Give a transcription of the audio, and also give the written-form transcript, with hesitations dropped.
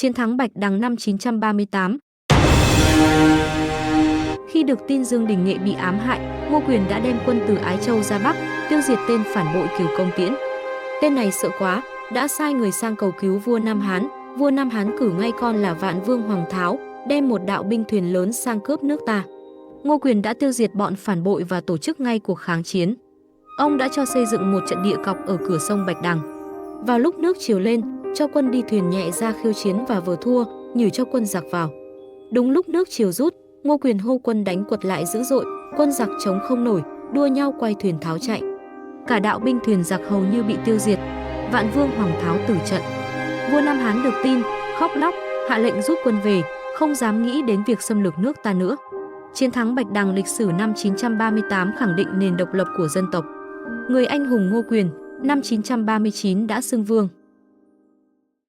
Chiến thắng Bạch Đằng năm 938. Khi được tin Dương Đình Nghệ bị ám hại, Ngô Quyền đã đem quân từ Ái Châu ra Bắc, tiêu diệt tên phản bội Kiều Công Tiễn. Tên này sợ quá, đã sai người sang cầu cứu vua Nam Hán. Vua Nam Hán cử ngay con là Vạn Vương Hoàng Tháo, đem một đạo binh thuyền lớn sang cướp nước ta. Ngô Quyền đã tiêu diệt bọn phản bội và tổ chức ngay cuộc kháng chiến. Ông đã cho xây dựng một trận địa cọc ở cửa sông Bạch Đằng. Vào lúc nước chiều lên, cho quân đi thuyền nhẹ ra khiêu chiến và vừa thua, nhử cho quân giặc vào. Đúng lúc nước chiều rút, Ngô Quyền hô quân đánh quật lại dữ dội, quân giặc chống không nổi, đua nhau quay thuyền tháo chạy. Cả đạo binh thuyền giặc hầu như bị tiêu diệt. Vạn Vương Hoàng Tháo tử trận. Vua Nam Hán được tin, khóc lóc, hạ lệnh rút quân về, không dám nghĩ đến việc xâm lược nước ta nữa. Chiến thắng Bạch Đằng lịch sử năm 938 khẳng định nền độc lập của dân tộc. Người anh hùng Ngô Quyền, năm 939 đã xưng vương.